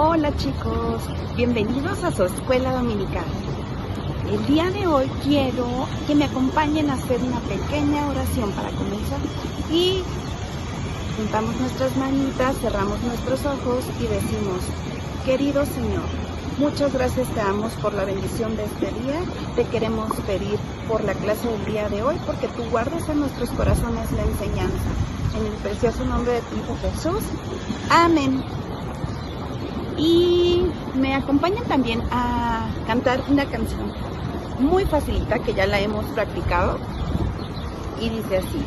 Hola chicos, bienvenidos a su escuela dominical. El día de hoy quiero que me acompañen a hacer una pequeña oración para comenzar y juntamos nuestras manitas, cerramos nuestros ojos y decimos: querido Señor, muchas gracias te damos por la bendición de este día. Te queremos pedir por la clase del día de hoy, porque tú guardas en nuestros corazones la enseñanza. En el precioso nombre de tu Hijo Jesús. Amén. Y me acompañan también a cantar una canción muy facilita que ya la hemos practicado y dice así: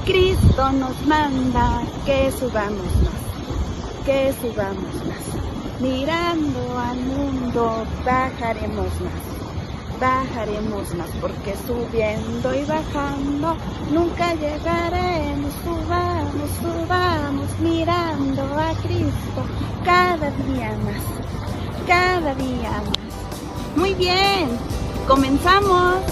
Cristo nos manda que subamos más, mirando al mundo bajaremos más, porque subiendo y bajando nunca llegaremos. Subamos, mirando a Cristo cada día más. Muy bien, comenzamos.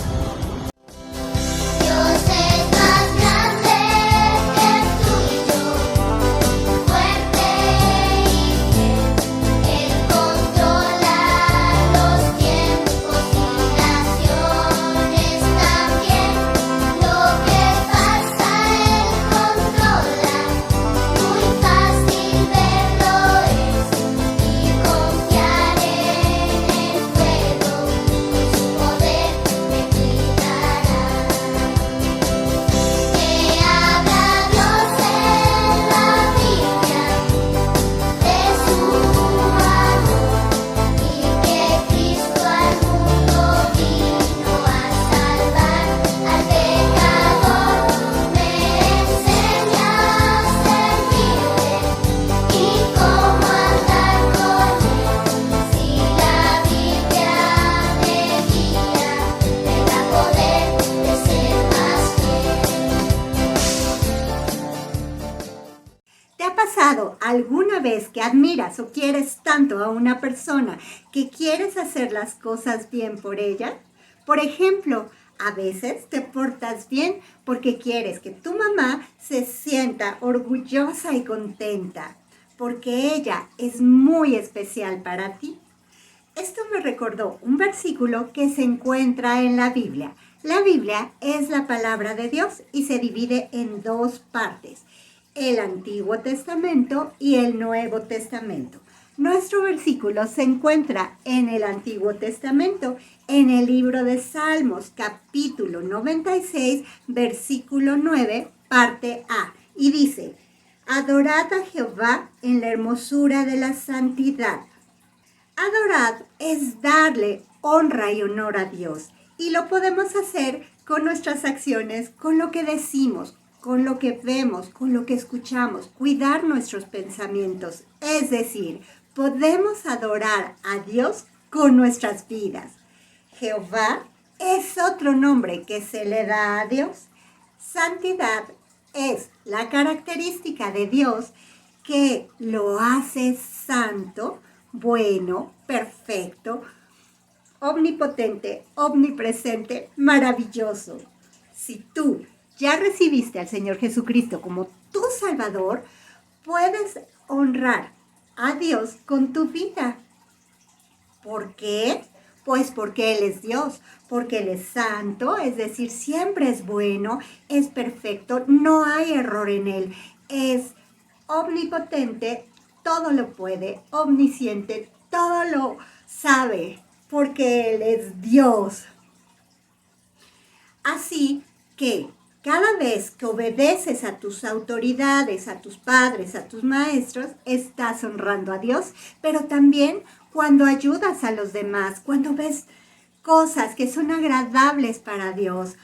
¿Alguna vez que admiras o quieres tanto a una persona que quieres hacer las cosas bien por ella? Por ejemplo, a veces te portas bien porque quieres que tu mamá se sienta orgullosa y contenta, porque ella es muy especial para ti. Esto me recordó un versículo que se encuentra en la Biblia. La Biblia es la palabra de Dios y se divide en dos partes: el Antiguo Testamento y el Nuevo Testamento. Nuestro versículo se encuentra en el Antiguo Testamento, en el libro de Salmos, capítulo 96, versículo 9, parte A. Y dice: Adorad a Jehová en la hermosura de la santidad. Adorar es darle honra y honor a Dios. Y lo podemos hacer con nuestras acciones, con lo que decimos, con lo que vemos, con lo que escuchamos, cuidar nuestros pensamientos. Es decir, podemos adorar a Dios con nuestras vidas. Jehová es otro nombre que se le da a Dios. Santidad es la característica de Dios que lo hace santo, bueno, perfecto, omnipotente, omnipresente, maravilloso. Si tú ya recibiste al Señor Jesucristo como tu Salvador, puedes honrar a Dios con tu vida. ¿Por qué? Pues porque Él es Dios, porque Él es santo, es decir, siempre es bueno, es perfecto, no hay error en Él, es omnipotente, todo lo puede, omnisciente, todo lo sabe, porque Él es Dios. Así que cada vez que obedeces a tus autoridades, a tus padres, a tus maestros, estás honrando a Dios, pero también cuando ayudas a los demás, cuando ves cosas que son agradables para Dios,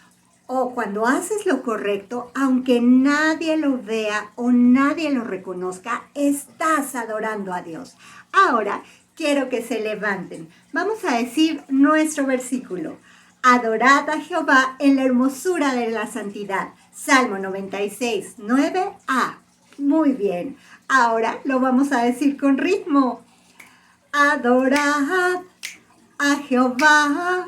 o cuando haces lo correcto, aunque nadie lo vea o nadie lo reconozca, estás adorando a Dios. Ahora quiero que se levanten. Vamos a decir nuestro versículo. Adorad a Jehová en la hermosura de la santidad. Salmo 96, 9a. Muy bien. Ahora lo vamos a decir con ritmo. Adorad a Jehová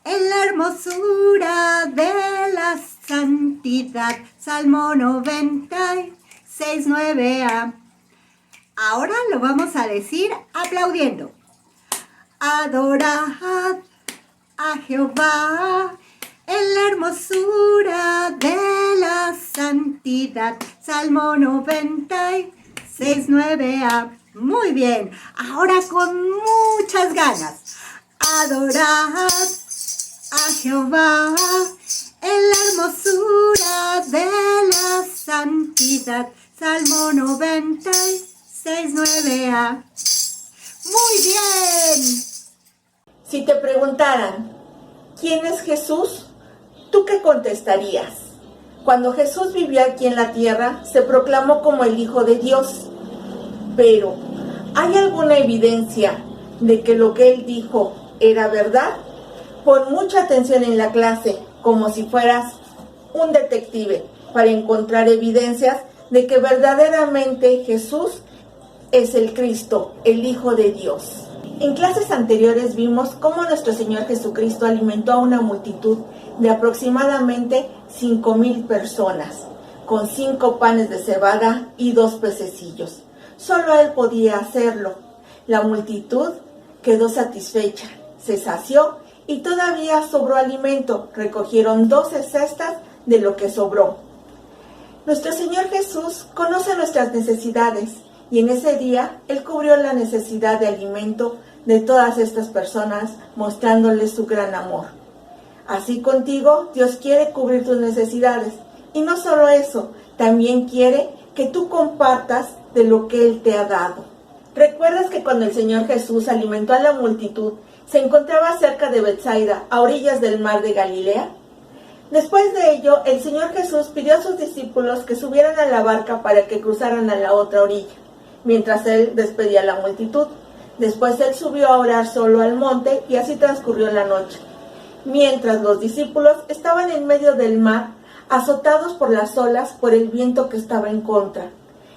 en la hermosura de la santidad. Salmo 96, 9a. Ahora lo vamos a decir aplaudiendo. Adorad a Jehová en la hermosura de la santidad. Salmo 96, 9a. Muy bien, ahora con muchas ganas. Adorad a Jehová en la hermosura de la santidad. Salmo 96, 9a. Muy bien. Si te preguntaran, ¿quién es Jesús? ¿Tú qué contestarías? Cuando Jesús vivió aquí en la tierra, se proclamó como el Hijo de Dios. Pero, ¿hay alguna evidencia de que lo que él dijo era verdad? Pon mucha atención en la clase, como si fueras un detective, para encontrar evidencias de que verdaderamente Jesús es el Cristo, el Hijo de Dios. En clases anteriores vimos cómo nuestro Señor Jesucristo alimentó a una multitud de aproximadamente 5,000 personas, con 5 panes de cebada y 2 pececillos. Solo Él podía hacerlo. La multitud quedó satisfecha, se sació y todavía sobró alimento. Recogieron 12 cestas de lo que sobró. Nuestro Señor Jesús conoce nuestras necesidades y en ese día Él cubrió la necesidad de alimento de todas estas personas, mostrándoles su gran amor. Así contigo, Dios quiere cubrir tus necesidades. Y no solo eso, también quiere que tú compartas de lo que Él te ha dado. ¿Recuerdas que cuando el Señor Jesús alimentó a la multitud, se encontraba cerca de Betsaida, a orillas del mar de Galilea? Después de ello, el Señor Jesús pidió a sus discípulos que subieran a la barca para que cruzaran a la otra orilla, mientras Él despedía a la multitud. Después Él subió a orar solo al monte y así transcurrió la noche. Mientras los discípulos estaban en medio del mar, azotados por las olas, por el viento que estaba en contra.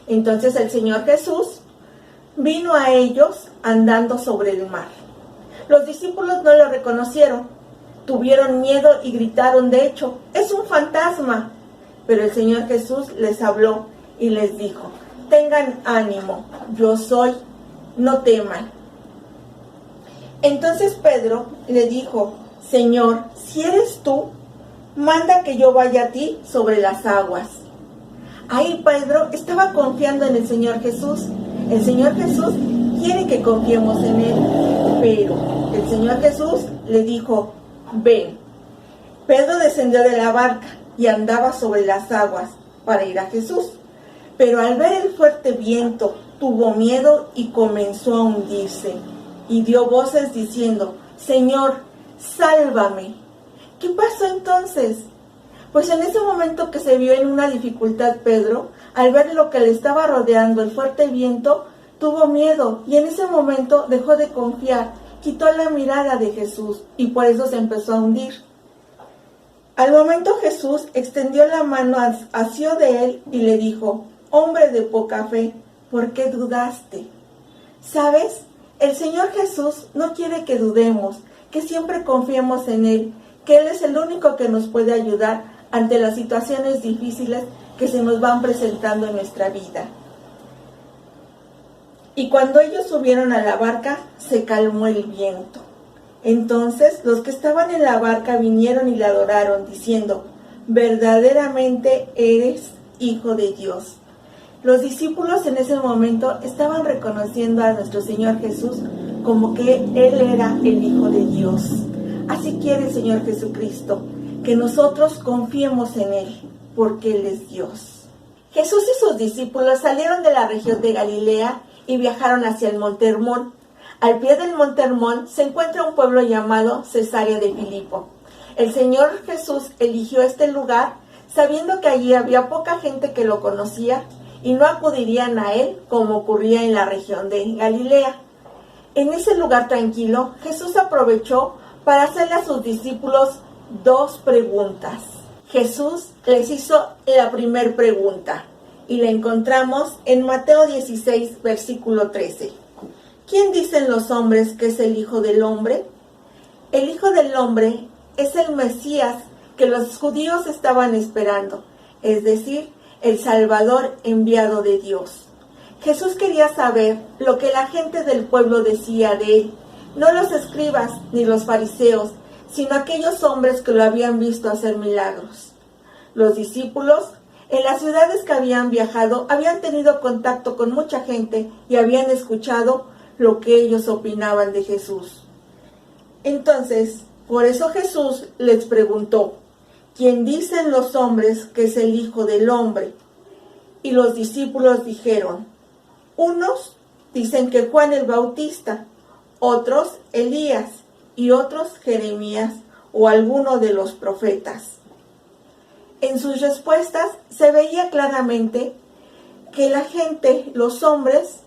Entonces el Señor Jesús vino a ellos andando sobre el mar. Los discípulos no lo reconocieron, tuvieron miedo y gritaron, de hecho, ¡es un fantasma! Pero el Señor Jesús les habló y les dijo, tengan ánimo, yo soy, no teman. Entonces Pedro le dijo, Señor, si eres tú, manda que yo vaya a ti sobre las aguas. Ahí Pedro estaba confiando en el Señor Jesús. El Señor Jesús quiere que confiemos en Él, pero el Señor Jesús le dijo, ven. Pedro descendió de la barca y andaba sobre las aguas para ir a Jesús. Pero al ver el fuerte viento, tuvo miedo y comenzó a hundirse. Y dio voces diciendo, Señor, sálvame. ¿Qué pasó entonces? Pues en ese momento que se vio en una dificultad Pedro, al ver lo que le estaba rodeando, el fuerte viento, tuvo miedo y en ese momento dejó de confiar, quitó la mirada de Jesús y por eso se empezó a hundir. Al momento Jesús extendió la mano, asió de él y le dijo, hombre de poca fe, ¿por qué dudaste? ¿Sabes? El Señor Jesús no quiere que dudemos, que siempre confiemos en Él, que Él es el único que nos puede ayudar ante las situaciones difíciles que se nos van presentando en nuestra vida. Y cuando ellos subieron a la barca, se calmó el viento. Entonces los que estaban en la barca vinieron y le adoraron, diciendo, verdaderamente eres Hijo de Dios. Los discípulos en ese momento estaban reconociendo a nuestro Señor Jesús como que Él era el Hijo de Dios. Así quiere el Señor Jesucristo, que nosotros confiemos en Él, porque Él es Dios. Jesús y sus discípulos salieron de la región de Galilea y viajaron hacia el Monte Hermón. Al pie del Monte Hermón se encuentra un pueblo llamado Cesarea de Filipo. El Señor Jesús eligió este lugar sabiendo que allí había poca gente que lo conocía y no acudirían a Él como ocurría en la región de Galilea. En ese lugar tranquilo, Jesús aprovechó para hacerle a sus discípulos 2 preguntas. Jesús les hizo la primera pregunta y la encontramos en Mateo 16, versículo 13. ¿Quién dicen los hombres que es el Hijo del Hombre? El Hijo del Hombre es el Mesías que los judíos estaban esperando, es decir, el Salvador enviado de Dios. Jesús quería saber lo que la gente del pueblo decía de él, no los escribas ni los fariseos, sino aquellos hombres que lo habían visto hacer milagros. Los discípulos, en las ciudades que habían viajado, habían tenido contacto con mucha gente y habían escuchado lo que ellos opinaban de Jesús. Entonces, por eso Jesús les preguntó, ¿quién dicen los hombres que es el Hijo del Hombre? Y los discípulos dijeron, unos dicen que Juan el Bautista, otros Elías y otros Jeremías o alguno de los profetas. En sus respuestas se veía claramente que la gente, los hombres,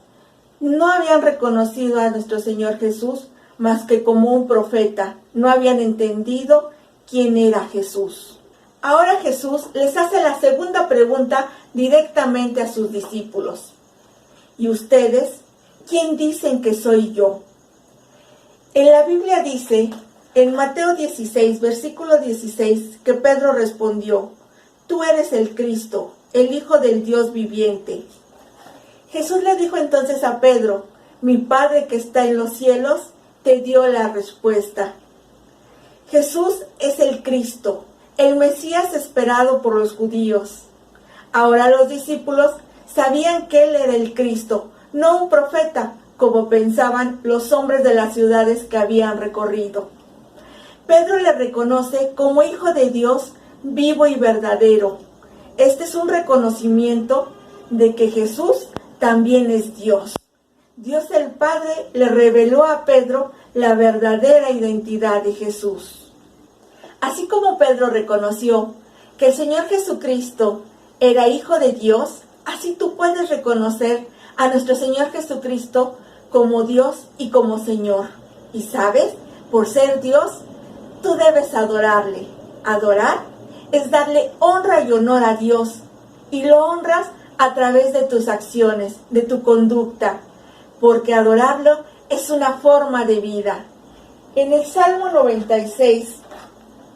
no habían reconocido a nuestro Señor Jesús más que como un profeta, no habían entendido quién era Jesús. Ahora Jesús les hace la segunda pregunta directamente a sus discípulos. ¿Y ustedes, quién dicen que soy yo? En la Biblia dice, en Mateo 16, versículo 16, que Pedro respondió, tú eres el Cristo, el Hijo del Dios viviente. Jesús le dijo entonces a Pedro, mi Padre que está en los cielos, te dio la respuesta. Jesús es el Cristo, el Mesías esperado por los judíos. Ahora los discípulos sabían que Él era el Cristo, no un profeta, como pensaban los hombres de las ciudades que habían recorrido. Pedro le reconoce como Hijo de Dios vivo y verdadero. Este es un reconocimiento de que Jesús también es Dios. Dios el Padre le reveló a Pedro la verdadera identidad de Jesús. Así como Pedro reconoció que el Señor Jesucristo era Hijo de Dios, así tú puedes reconocer a nuestro Señor Jesucristo como Dios y como Señor. Y sabes, por ser Dios, tú debes adorarle. Adorar es darle honra y honor a Dios. Y lo honras a través de tus acciones, de tu conducta. Porque adorarlo es una forma de vida. En el Salmo 96,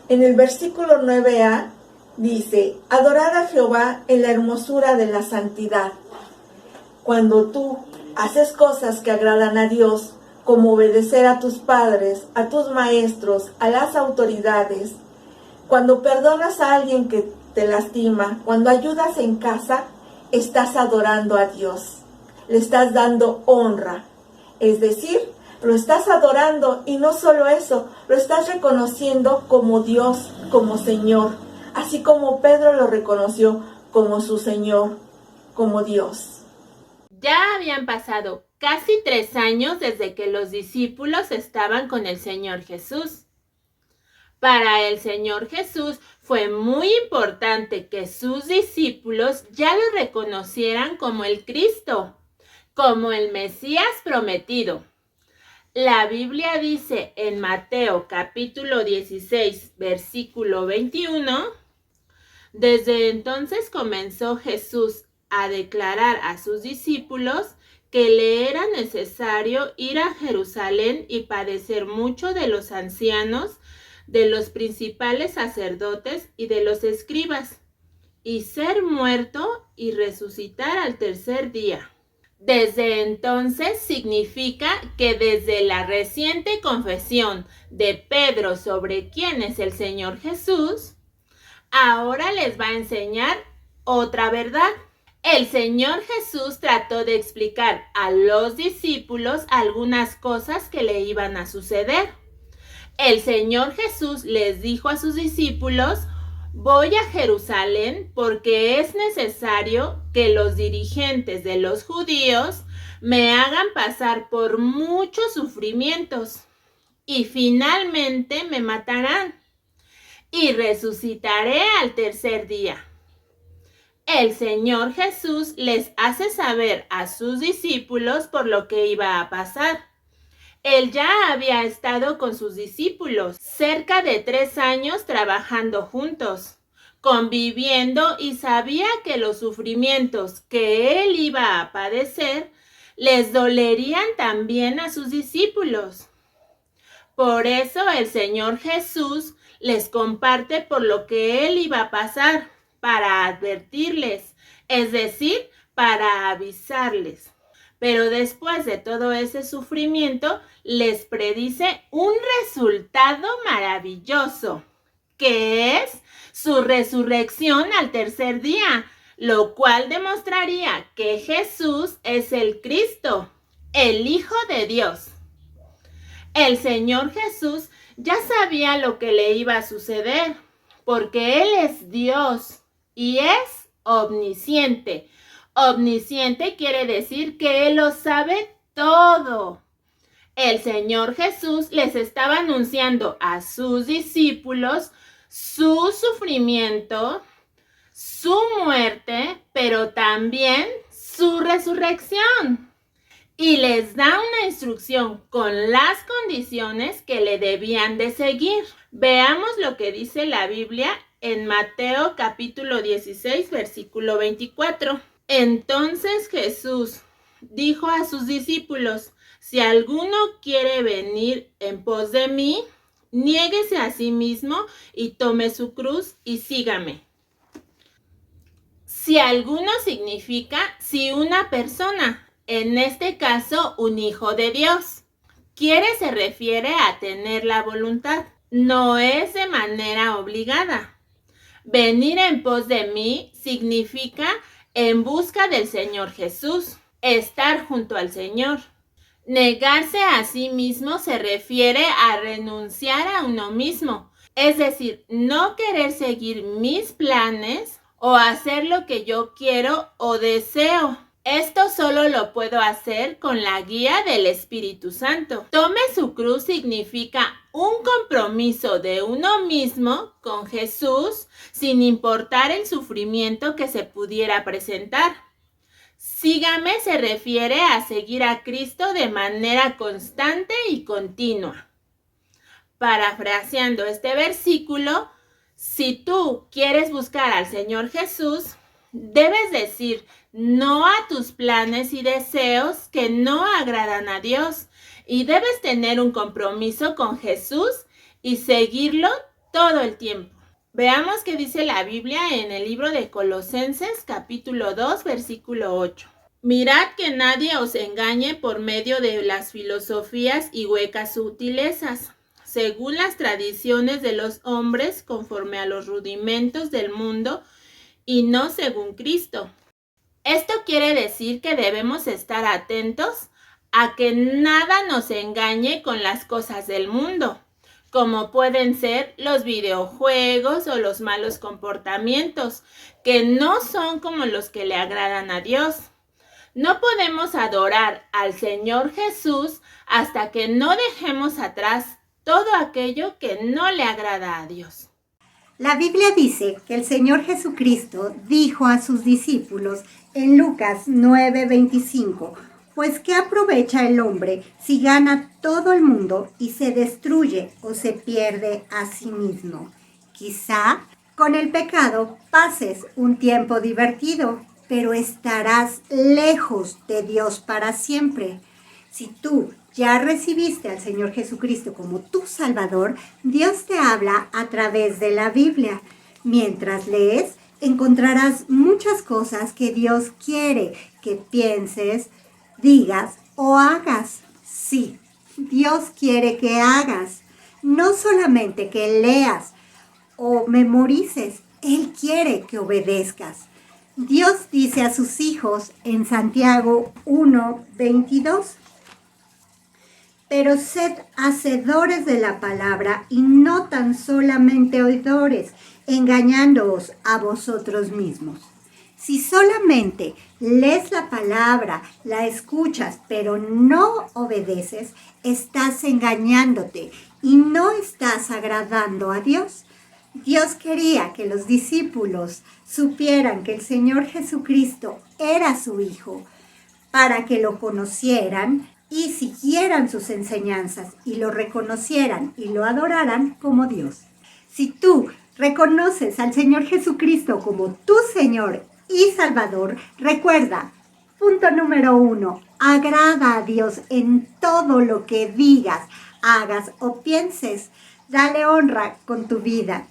en el versículo 9a, dice, adorar a Jehová en la hermosura de la santidad. Cuando tú haces cosas que agradan a Dios, como obedecer a tus padres, a tus maestros, a las autoridades, cuando perdonas a alguien que te lastima, cuando ayudas en casa, estás adorando a Dios. Le estás dando honra. Es decir, lo estás adorando y no solo eso, lo estás reconociendo como Dios, como Señor, así como Pedro lo reconoció como su Señor, como Dios. Ya habían pasado casi 3 años desde que los discípulos estaban con el Señor Jesús. Para el Señor Jesús fue muy importante que sus discípulos ya lo reconocieran como el Cristo, como el Mesías prometido. La Biblia dice en Mateo capítulo 16, versículo 21, desde entonces comenzó Jesús a declarar a sus discípulos que le era necesario ir a Jerusalén y padecer mucho de los ancianos, de los principales sacerdotes y de los escribas, y ser muerto y resucitar al tercer día. Desde entonces significa que desde la reciente confesión de Pedro sobre quién es el Señor Jesús, ahora les va a enseñar otra verdad. El Señor Jesús trató de explicar a los discípulos algunas cosas que le iban a suceder. El Señor Jesús les dijo a sus discípulos, voy a Jerusalén porque es necesario que los dirigentes de los judíos me hagan pasar por muchos sufrimientos y finalmente me matarán y resucitaré al tercer día. El Señor Jesús les hace saber a sus discípulos por lo que iba a pasar. Él ya había estado con sus discípulos cerca de 3 años trabajando juntos, conviviendo y sabía que los sufrimientos que él iba a padecer les dolerían también a sus discípulos. Por eso el Señor Jesús les comparte por lo que él iba a pasar, para advertirles, es decir, para avisarles. Pero después de todo ese sufrimiento, les predice un resultado maravilloso, que es su resurrección al tercer día, lo cual demostraría que Jesús es el Cristo, el Hijo de Dios. El Señor Jesús ya sabía lo que le iba a suceder, porque Él es Dios y es omnisciente. Omnisciente quiere decir que Él lo sabe todo. El Señor Jesús les estaba anunciando a sus discípulos su sufrimiento, su muerte, pero también su resurrección. Y les da una instrucción con las condiciones que le debían de seguir. Veamos lo que dice la Biblia en Mateo capítulo 16, versículo 24. Entonces Jesús dijo a sus discípulos: si alguno quiere venir en pos de mí, niéguese a sí mismo y tome su cruz y sígame. Si alguno significa si una persona, en este caso un hijo de Dios. Quiere se refiere a tener la voluntad, no es de manera obligada. Venir en pos de mí significa en busca del Señor Jesús, estar junto al Señor. Negarse a sí mismo se refiere a renunciar a uno mismo, es decir, no querer seguir mis planes o hacer lo que yo quiero o deseo. Esto solo lo puedo hacer con la guía del Espíritu Santo. Tome su cruz significa un compromiso de uno mismo con Jesús sin importar el sufrimiento que se pudiera presentar. Sígame se refiere a seguir a Cristo de manera constante y continua. Parafraseando este versículo, si tú quieres buscar al Señor Jesús, debes decir no a tus planes y deseos que no agradan a Dios y debes tener un compromiso con Jesús y seguirlo todo el tiempo. Veamos qué dice la Biblia en el libro de Colosenses capítulo 2 versículo 8. Mirad que nadie os engañe por medio de las filosofías y huecas sutilezas, según las tradiciones de los hombres conforme a los rudimentos del mundo y no según Cristo. Esto quiere decir que debemos estar atentos a que nada nos engañe con las cosas del mundo, como pueden ser los videojuegos o los malos comportamientos, que no son como los que le agradan a Dios. No podemos adorar al Señor Jesús hasta que no dejemos atrás todo aquello que no le agrada a Dios. La Biblia dice que el Señor Jesucristo dijo a sus discípulos en Lucas 9:25, pues ¿qué aprovecha el hombre si gana todo el mundo y se destruye o se pierde a sí mismo? Quizá con el pecado pases un tiempo divertido, pero estarás lejos de Dios para siempre. Si tú ya recibiste al Señor Jesucristo como tu Salvador, Dios te habla a través de la Biblia. Mientras lees, encontrarás muchas cosas que Dios quiere que pienses, digas o hagas. Sí, Dios quiere que hagas, no solamente que leas o memorices, Él quiere que obedezcas. Dios dice a sus hijos en Santiago 1:22, pero sed hacedores de la palabra y no tan solamente oidores, engañándoos a vosotros mismos. Si solamente lees la palabra, la escuchas, pero no obedeces, estás engañándote y no estás agradando a Dios. Dios quería que los discípulos supieran que el Señor Jesucristo era su Hijo, para que lo conocieran y siguieran sus enseñanzas y lo reconocieran y lo adoraran como Dios. Si tú reconoces al Señor Jesucristo como tu Señor y Salvador, recuerda, punto número 1, agrada a Dios en todo lo que digas, hagas o pienses. Dale honra con tu vida.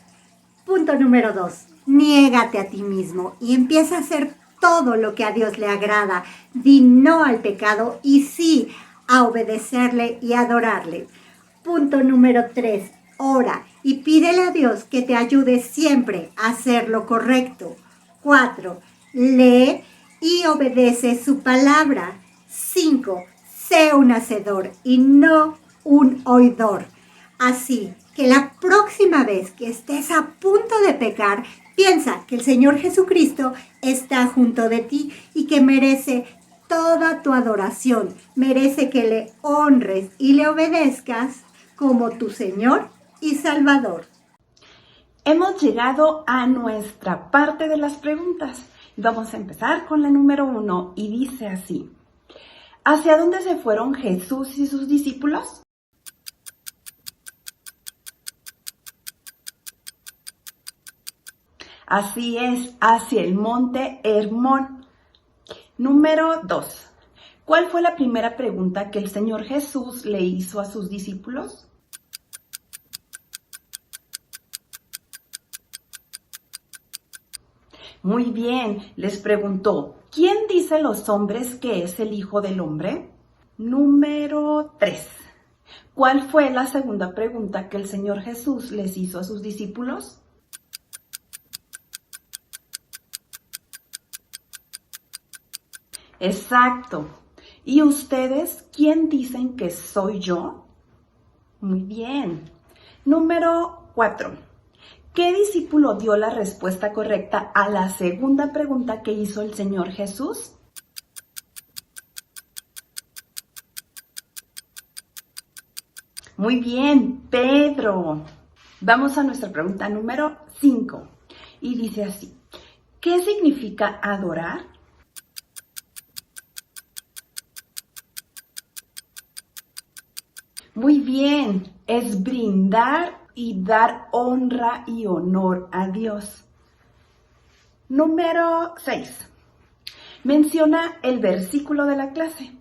Punto número 2, niégate a ti mismo y empieza a hacer todo lo que a Dios le agrada. Di no al pecado y sí a obedecerle y adorarle. Punto número 3. Ora y pídele a Dios que te ayude siempre a hacer lo correcto. 4. Lee y obedece su palabra. 5. Sé un hacedor y no un oidor. Así que la próxima vez que estés a punto de pecar, piensa que el Señor Jesucristo está junto de ti y que merece toda tu adoración. Merece que le honres y le obedezcas como tu Señor y Salvador. Hemos llegado a nuestra parte de las preguntas. Vamos a empezar con la número 1 y dice así: ¿hacia dónde se fueron Jesús y sus discípulos? Así es, hacia el monte Hermón. Número 2. ¿Cuál fue la primera pregunta que el Señor Jesús le hizo a sus discípulos? Muy bien, les preguntó: ¿quién dicen los hombres que es el Hijo del Hombre? Número 3. ¿Cuál fue la segunda pregunta que el Señor Jesús les hizo a sus discípulos? Exacto. ¿Y ustedes quién dicen que soy yo? Muy bien. Número 4. ¿Qué discípulo dio la respuesta correcta a la segunda pregunta que hizo el Señor Jesús? Muy bien, Pedro. Vamos a nuestra pregunta número 5. Y dice así: ¿qué significa adorar? Muy bien, es brindar y dar honra y honor a Dios. Número 6. Menciona el versículo de la clase.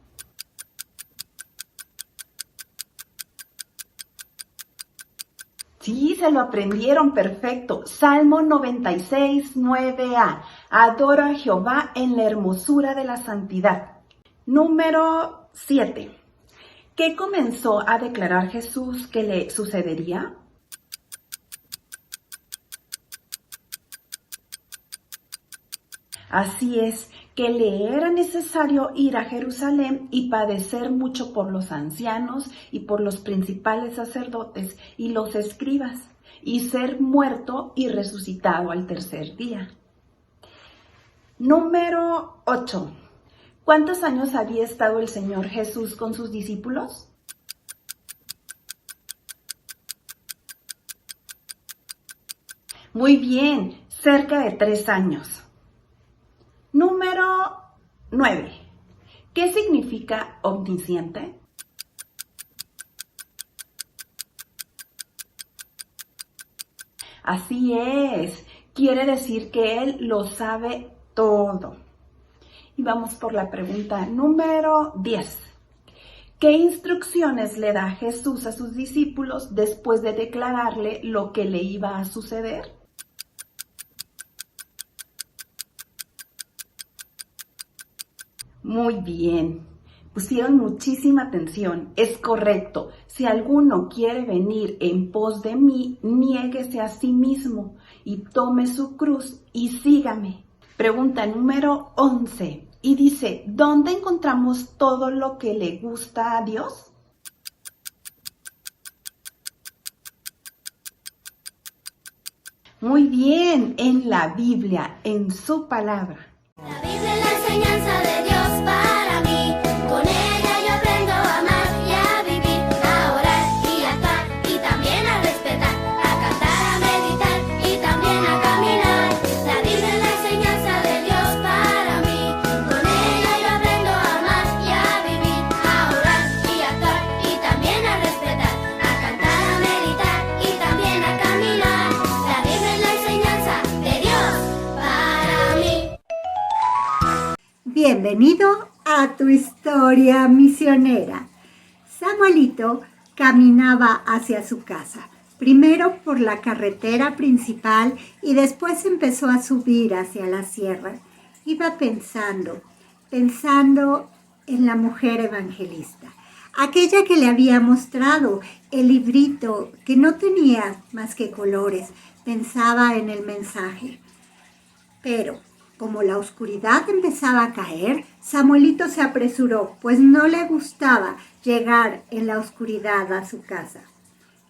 Sí, se lo aprendieron perfecto. Salmo 96, 9a. Adoro a Jehová en la hermosura de la santidad. Número 7. ¿Qué comenzó a declarar Jesús que le sucedería? Así es, que le era necesario ir a Jerusalén y padecer mucho por los ancianos y por los principales sacerdotes y los escribas, y ser muerto y resucitado al tercer día. Número 8. ¿Cuántos años había estado el Señor Jesús con sus discípulos? Muy bien, cerca de 3 años. Número 9. ¿Qué significa omnisciente? Así es, quiere decir que Él lo sabe todo. Y vamos por la pregunta número 10. ¿Qué instrucciones le da Jesús a sus discípulos después de declararle lo que le iba a suceder? Muy bien, pusieron muchísima atención. Es correcto. Si alguno quiere venir en pos de mí, niéguese a sí mismo y tome su cruz y sígame. Pregunta número 11. Y dice: ¿dónde encontramos todo lo que le gusta a Dios? Muy bien, en la Biblia, en su palabra. La Biblia es la enseñanza de Dios para mí. Con ella yo aprendo a amar y a vivir, a orar y a actuar y también a respetar, a cantar, a meditar y también a caminar. La Biblia es la enseñanza de Dios para mí. Con ella yo aprendo a amar y a vivir, a orar y a actuar y también a respetar, a cantar, a meditar y también a caminar. La Biblia es la enseñanza de Dios para mí. Bienvenido a tu historia misionera. Samuelito caminaba hacia su casa, primero por la carretera principal y después empezó a subir hacia la sierra. iba pensando en la mujer evangelista, aquella que le había mostrado el librito que no tenía más que colores. Pensaba en el mensaje. Pero como la oscuridad empezaba a caer, Samuelito se apresuró, pues no le gustaba llegar en la oscuridad a su casa.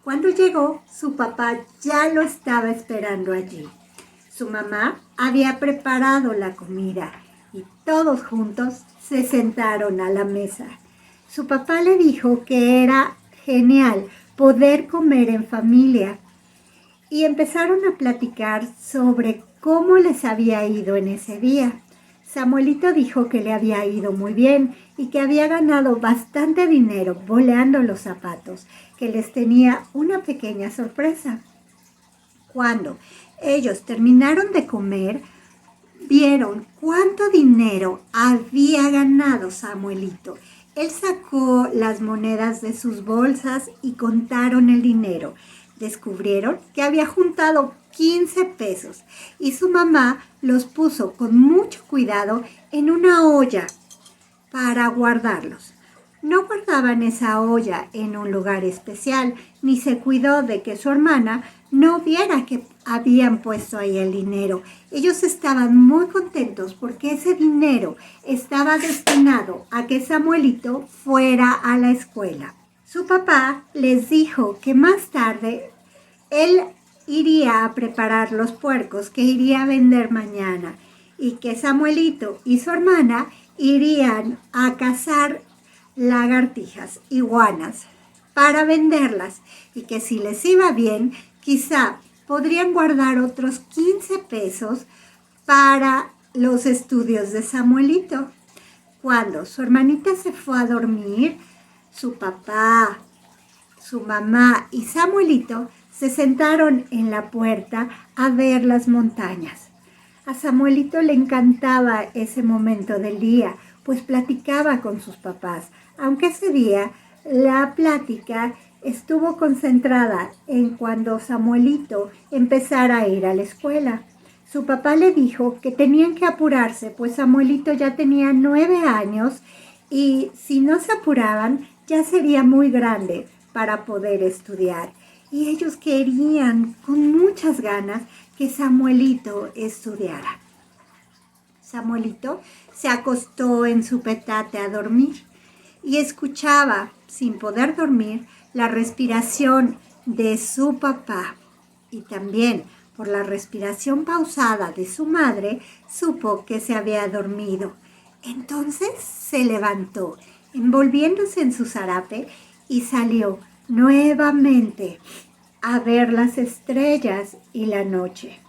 Cuando llegó, su papá ya lo estaba esperando allí. Su mamá había preparado la comida y todos juntos se sentaron a la mesa. Su papá le dijo que era genial poder comer en familia y empezaron a platicar sobre cómo les había ido en ese día. Samuelito dijo que le había ido muy bien y que había ganado bastante dinero boleando los zapatos, que les tenía una pequeña sorpresa. Cuando ellos terminaron de comer, vieron cuánto dinero había ganado Samuelito. Él sacó las monedas de sus bolsas y contaron el dinero. Descubrieron que había juntado 15 pesos y su mamá los puso con mucho cuidado en una olla para guardarlos. No guardaban esa olla en un lugar especial, ni se cuidó de que su hermana no viera que habían puesto ahí el dinero. Ellos estaban muy contentos porque ese dinero estaba destinado a que Samuelito fuera a la escuela. Su papá les dijo que más tarde él iría a preparar los puercos que iría a vender mañana y que Samuelito y su hermana irían a cazar lagartijas, iguanas, para venderlas y que si les iba bien, quizá podrían guardar otros 15 pesos para los estudios de Samuelito. Cuando su hermanita se fue a dormir, su papá, su mamá y Samuelito se sentaron en la puerta a ver las montañas. A Samuelito le encantaba ese momento del día, pues platicaba con sus papás, aunque ese día la plática estuvo concentrada en cuando Samuelito empezara a ir a la escuela. Su papá le dijo que tenían que apurarse, pues Samuelito ya tenía 9 años y si no se apuraban ya sería muy grande para poder estudiar. Y ellos querían con muchas ganas que Samuelito estudiara. Samuelito se acostó en su petate a dormir y escuchaba, sin poder dormir, la respiración de su papá. Y también por la respiración pausada de su madre, supo que se había dormido. Entonces se levantó, envolviéndose en su zarape, y salió nuevamente a ver las estrellas y la noche.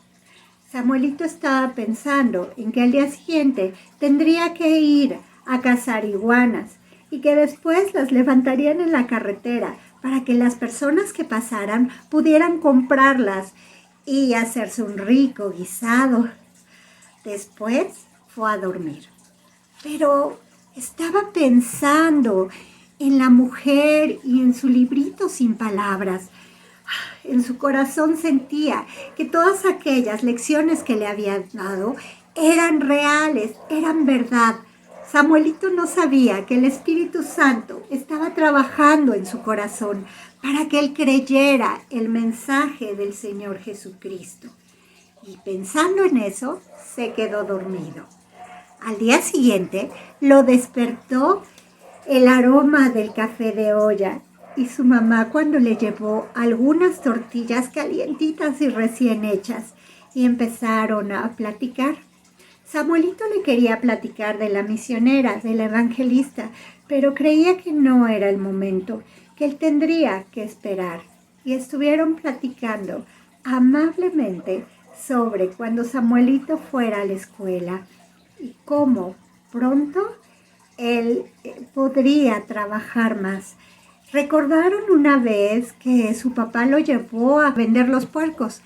Samuelito estaba pensando en que al día siguiente tendría que ir a cazar iguanas y que después las levantarían en la carretera para que las personas que pasaran pudieran comprarlas y hacerse un rico guisado. Después fue a dormir. Pero estaba pensando en la mujer y en su librito sin palabras. En su corazón sentía que todas aquellas lecciones que le habían dado eran reales, eran verdad. Samuelito no sabía que el Espíritu Santo estaba trabajando en su corazón para que él creyera el mensaje del Señor Jesucristo. Y pensando en eso, se quedó dormido. Al día siguiente lo despertó el aroma del café de olla y su mamá cuando le llevó algunas tortillas calientitas y recién hechas y empezaron a platicar. Samuelito le quería platicar de la misionera, de la evangelista, pero creía que no era el momento, que él tendría que esperar. Y estuvieron platicando amablemente sobre cuando Samuelito fuera a la escuela y cómo pronto él podría trabajar más. Recordaron una vez que su papá lo llevó a vender los puercos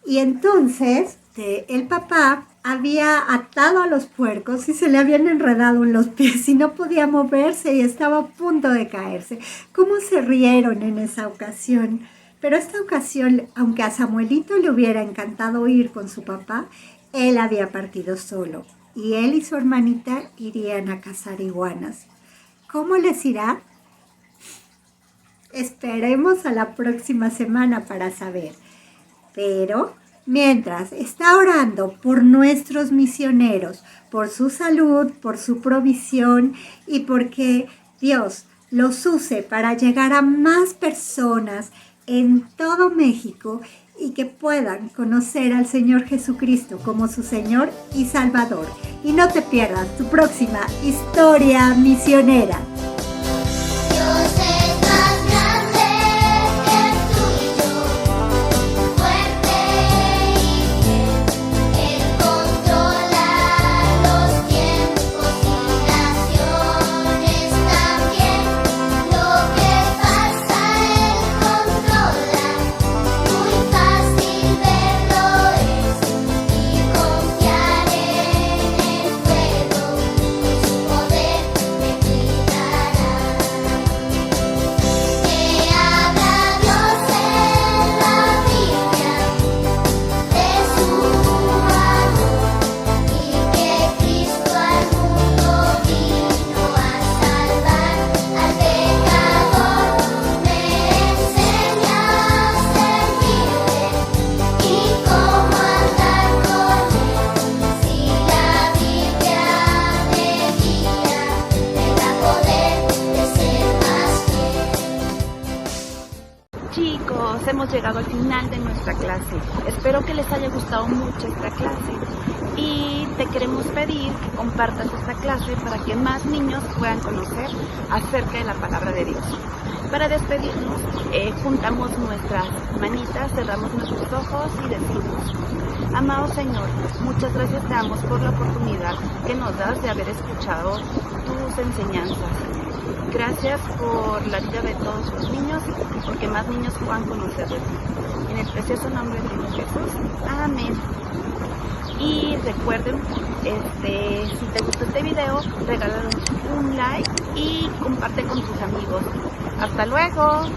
y entonces el papá había atado a los puercos y se le habían enredado en los pies y no podía moverse y estaba a punto de caerse. ¿Cómo se rieron en esa ocasión? Pero esta ocasión, aunque a Samuelito le hubiera encantado ir con su papá, él había partido solo. y él y su hermanita irían a cazar iguanas. ¿Cómo les irá? Esperemos a la próxima semana para saber. Pero mientras está orando por nuestros misioneros, por su salud, por su provisión y porque Dios los use para llegar a más personas en todo México y que puedan conocer al Señor Jesucristo como su Señor y Salvador. Y no te pierdas tu próxima historia misionera. Dios es más grande que tú y yo, fuerte y fiel. Él controla los tiempos y naciones también. Lo que pasa Él controla, muy fácil verlo es y confiar en Él puedo, su poder me cuidará. Que habla Dios en la Biblia de su amor y que Cristo al mundo vino a salvar al pecador. Me enseña a servirle y cómo andar con Él. Si la Biblia me guía, me da poder de ser más fiel. Chicos, hemos llegado al final de nuestra clase. Espero que les haya gustado mucho esta clase y te queremos pedir que compartas esta clase para que más niños puedan conocer acerca de la palabra de Dios. Para despedirnos, juntamos nuestras manitas, cerramos nuestros ojos y decimos: amado Señor, muchas gracias te damos por la oportunidad que nos das de haber escuchado tus enseñanzas. Gracias por la vida de todos los niños y porque más niños puedan conocer de ti. En el precioso nombre de Jesús. Amén. Y recuerden, si te gustó este video, regálanos un like y comparte con tus amigos. ¡Hasta luego!